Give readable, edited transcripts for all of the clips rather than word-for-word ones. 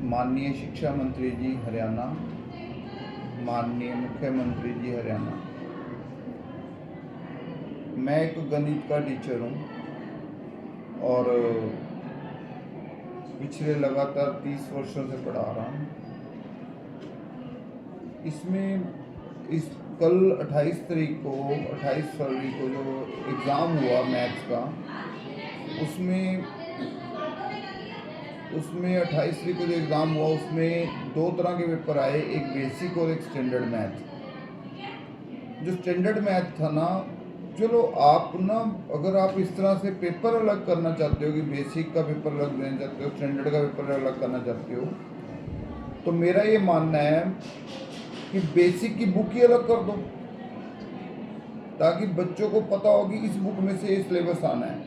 माननीय शिक्षा मंत्री जी हरियाणा, माननीय मुख्यमंत्री जी हरियाणा, मैं एक गणित का टीचर हूँ और पिछले लगातार 30 वर्षों से पढ़ा रहा हूँ। इसमें इस कल 28 फरवरी को जो एग्ज़ाम हुआ मैथ्स का, उसमें 28 तारीख को जो एग्ज़ाम हुआ उसमें 2 तरह के पेपर आए, एक बेसिक और एक स्टैंडर्ड मैथ। जो स्टैंडर्ड मैथ था ना, चलो आप ना अगर आप इस तरह से पेपर अलग करना चाहते हो कि बेसिक का पेपर अलग देना चाहते हो, स्टैंडर्ड का पेपर अलग करना चाहते हो, तो मेरा ये मानना है कि बेसिक की बुक ही अलग कर दो, ताकि बच्चों को पता हो कि इस बुक में से ये सिलेबस आना है,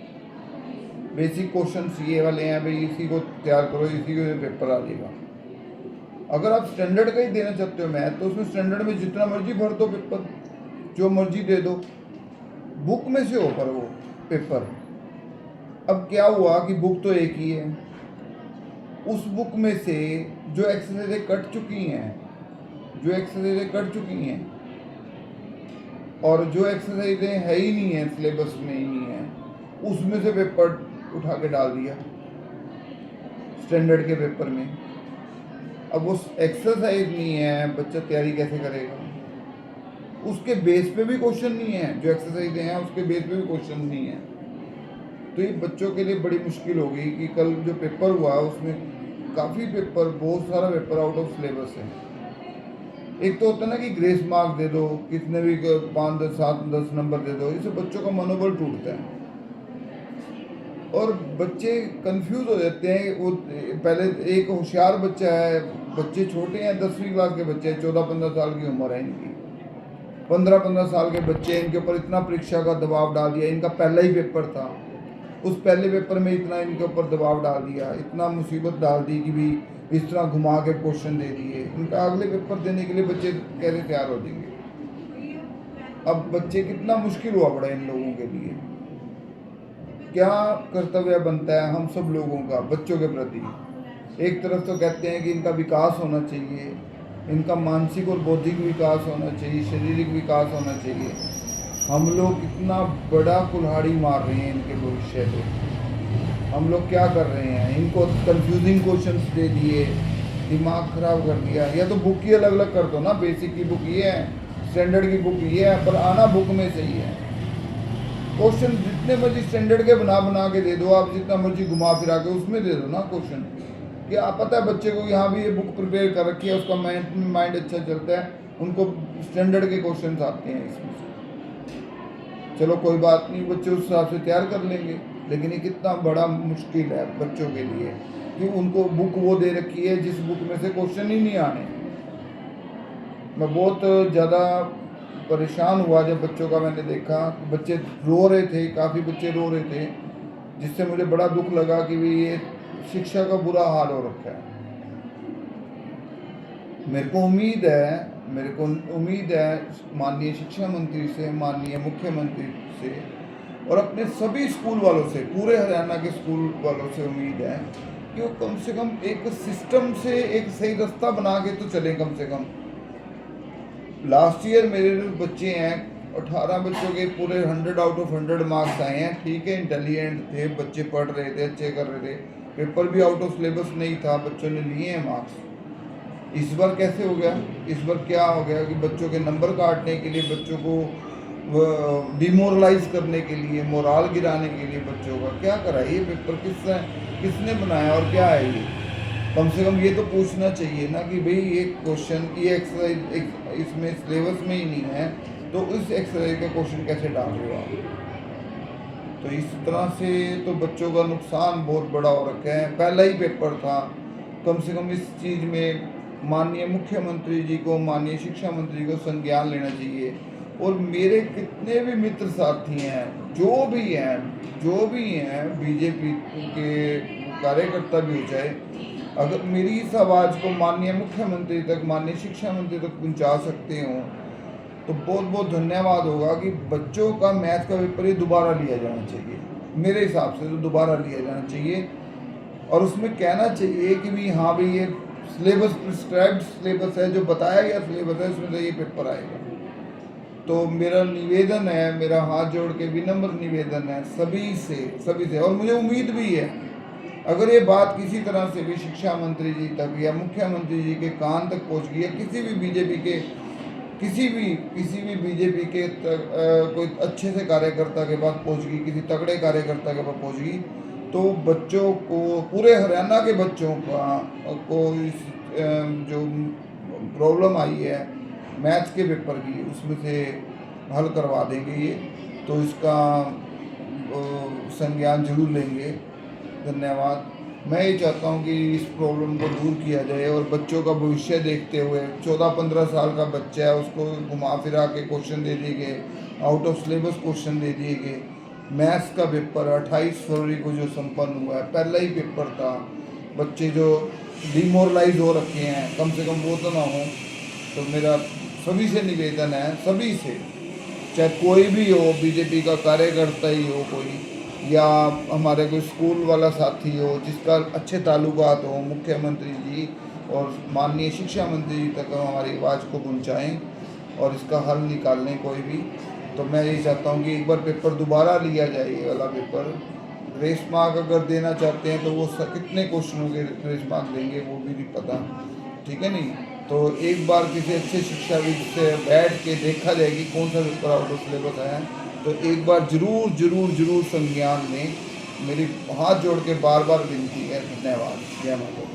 बेसिक क्वेश्चन ये वाले हैं भाई, इसी को तैयार करो, इसी को पेपर आ जाएगा। अगर आप स्टैंडर्ड का ही देना चाहते हो मैथ, तो उसमें स्टैंडर्ड में जितना मर्जी भर दो पेपर, जो मर्जी दे दो, बुक में से हो पर वो पेपर। अब क्या हुआ कि बुक तो एक ही है, उस बुक में से जो एक्सरसाइजें कट चुकी हैं और जो एक्सरसाइजें है ही नहीं है, सिलेबस में ही नहीं है, उसमें से पेपर उठा के डाल दिया स्टैंडर्ड के पेपर में। अब वो एक्सरसाइज नहीं है, बच्चा तैयारी कैसे करेगा? उसके बेस पे भी क्वेश्चन नहीं है, जो एक्सरसाइज हैं उसके बेस पे भी क्वेश्चन नहीं है। तो ये बच्चों के लिए बड़ी मुश्किल हो गई कि कल जो पेपर हुआ उसमें काफ़ी पेपर, बहुत सारा पेपर आउट ऑफ सिलेबस है। एक तो होता है ना कि ग्रेस मार्क दे दो, कितने भी 5, 7, 10 नंबर दे दो, इससे बच्चों का मनोबल टूटता है और बच्चे कंफ्यूज हो जाते हैं। वो पहले एक होशियार बच्चा है, बच्चे छोटे हैं, 10वीं क्लास के बच्चे हैं, 14-15 साल की उम्र है इनकी, 15-15 साल के बच्चे, इनके ऊपर इतना परीक्षा का दबाव डाल दिया। इनका पहला ही पेपर था, उस पहले पेपर में इतना इनके ऊपर दबाव डाल दिया, इतना मुसीबत डाल दी कि भी इस तरह घुमा के क्वेश्चन दे दिए। इनका अगले पेपर देने के लिए बच्चे कैसे तैयार हो जाएंगे? अब बच्चे कितना मुश्किल हुआ पड़ा इन लोगों के लिए। क्या कर्तव्य बनता है हम सब लोगों का बच्चों के प्रति? एक तरफ तो कहते हैं कि इनका विकास होना चाहिए, इनका मानसिक और बौद्धिक विकास होना चाहिए, शारीरिक विकास होना चाहिए। हम लोग इतना बड़ा कुल्हाड़ी मार रहे हैं इनके भविष्य पे। हम लोग क्या कर रहे हैं? इनको कंफ्यूजिंग क्वेश्चंस दे दिए, दिमाग खराब कर दिया। या तो बुक ही अलग अलग कर दो ना, बेसिक की बुक ये है, स्टैंडर्ड की बुक ये है, पर आना बुक में से ही है। क्वेश्चन जितने मर्जी स्टैंडर्ड के बना के दे दो, आप जितना मर्जी घुमा फिरा के उसमें दे दो ना क्वेश्चन, कि आप पता है बच्चे को यहाँ भी ये बुक प्रिपेयर कर रखी है, उसका माइंड अच्छा चलता है, उनको स्टैंडर्ड के क्वेश्चन आते हैं इसमें से। चलो कोई बात नहीं, बच्चे उस हिसाब से तैयार कर लेंगे, लेकिन ये कितना बड़ा मुश्किल है बच्चों के लिए कि उनको बुक वो दे रखी है जिस बुक में से क्वेश्चन ही नहीं आने। मैं बहुत ज़्यादा परेशान हुआ जब बच्चों का मैंने देखा, बच्चे रो रहे थे, काफ़ी बच्चे रो रहे थे, जिससे मुझे बड़ा दुख लगा कि भाई ये शिक्षा का बुरा हाल हो रखा है। मेरे को उम्मीद है माननीय शिक्षा मंत्री से, माननीय मुख्यमंत्री से और अपने सभी स्कूल वालों से, पूरे हरियाणा के स्कूल वालों से उम्मीद है कि वो कम से कम एक सिस्टम से एक सही रास्ता बना के तो चलें। कम से कम लास्ट ईयर मेरे जो बच्चे हैं, 18 बच्चों के पूरे 100 आउट ऑफ 100 मार्क्स आए हैं। ठीक है, इंटेलिजेंट थे बच्चे, पढ़ रहे थे, अच्छे कर रहे थे, पेपर भी आउट ऑफ सिलेबस नहीं था, बच्चों ने लिए हैं मार्क्स। इस बार कैसे हो गया? इस बार क्या हो गया कि बच्चों के नंबर काटने के लिए, बच्चों को डिमोरलाइज करने के लिए, मोराल गिराने के लिए बच्चों का क्या करा? ये पेपर किसने बनाया और क्या है ये? कम से कम ये तो पूछना चाहिए ना कि भाई ये क्वेश्चन, ये एक्सरसाइज इसमें सिलेबस में ही नहीं है, तो इस एक्सरसाइज का क्वेश्चन कैसे डाल रहे हो आप? तो इस तरह से तो बच्चों का नुकसान बहुत बड़ा हो रखा है। पहला ही पेपर था, कम से कम इस चीज़ में माननीय मुख्यमंत्री जी को, माननीय शिक्षा मंत्री को संज्ञान लेना चाहिए। और मेरे कितने भी मित्र साथी हैं, जो भी हैं बीजेपी के कार्यकर्ता भी हो चाहे, अगर मेरी इस आवाज़ को माननीय मुख्यमंत्री तक, माननीय शिक्षा मंत्री तक पहुंचा सकते हो तो बहुत बहुत धन्यवाद होगा कि बच्चों का मैथ का पेपर ही दोबारा लिया जाना चाहिए। मेरे हिसाब से तो दोबारा लिया जाना चाहिए और उसमें कहना चाहिए कि भी हाँ भाई ये सिलेबस प्रिस्क्राइब्ड सिलेबस है, जो बताया गया सिलेबस है, उसमें से ये पेपर आएगा। तो मेरा निवेदन है, मेरा हाथ जोड़ के विनम्र निवेदन है सभी से, और मुझे उम्मीद भी है अगर ये बात किसी तरह से भी शिक्षा मंत्री जी तक या मुख्यमंत्री जी के कान तक पहुंच गई, या किसी भी बीजेपी के कोई अच्छे से कार्यकर्ता के पास पहुंच गई, किसी तगड़े कार्यकर्ता के पास पहुंच गई, तो बच्चों को, पूरे हरियाणा के बच्चों को इस जो प्रॉब्लम आई है मैथ्स के पेपर की, उसमें से हल करवा देंगे ये। तो इसका संज्ञान जरूर लेंगे। धन्यवाद। मैं ये चाहता हूँ कि इस प्रॉब्लम को दूर किया जाए, और बच्चों का भविष्य देखते हुए 14-15 साल का बच्चा है, उसको घुमा फिरा के क्वेश्चन दे दिए गए, आउट ऑफ सिलेबस क्वेश्चन दे दिए गए। मैथ्स का पेपर 28 फरवरी को जो संपन्न हुआ है, पहला ही पेपर था। बच्चे जो डिमोरलाइज हो रखे हैं, कम से कम वो तो ना हो। तो मेरा सभी से निवेदन है, सभी से, चाहे कोई भी हो, बीजेपी का कार्यकर्ता ही हो कोई, या हमारे कोई स्कूल वाला साथी हो जिसका अच्छे ताल्लुकात हो, मुख्यमंत्री जी और माननीय शिक्षा मंत्री जी तक हमारी आवाज़ को पहुँचाएँ और इसका हल निकालें कोई भी। तो मैं यही चाहता हूँ कि एक बार पेपर दोबारा लिया जाए, ये वाला पेपर। ग्रेस मार्क अगर देना चाहते हैं तो वो कितने क्वेश्चनों के ग्रेस मार्क देंगे वो भी नहीं पता, ठीक है नहीं। तो एक बार किसी अच्छे शिक्षाविद से बैठ के देखा जाए कि कौन सा पेपर आउट ऑफ सिलेबस है, तो एक बार जरूर संज्ञान लें। मेरी हाथ जोड़ के बार विनती है। धन्यवाद। जय माता।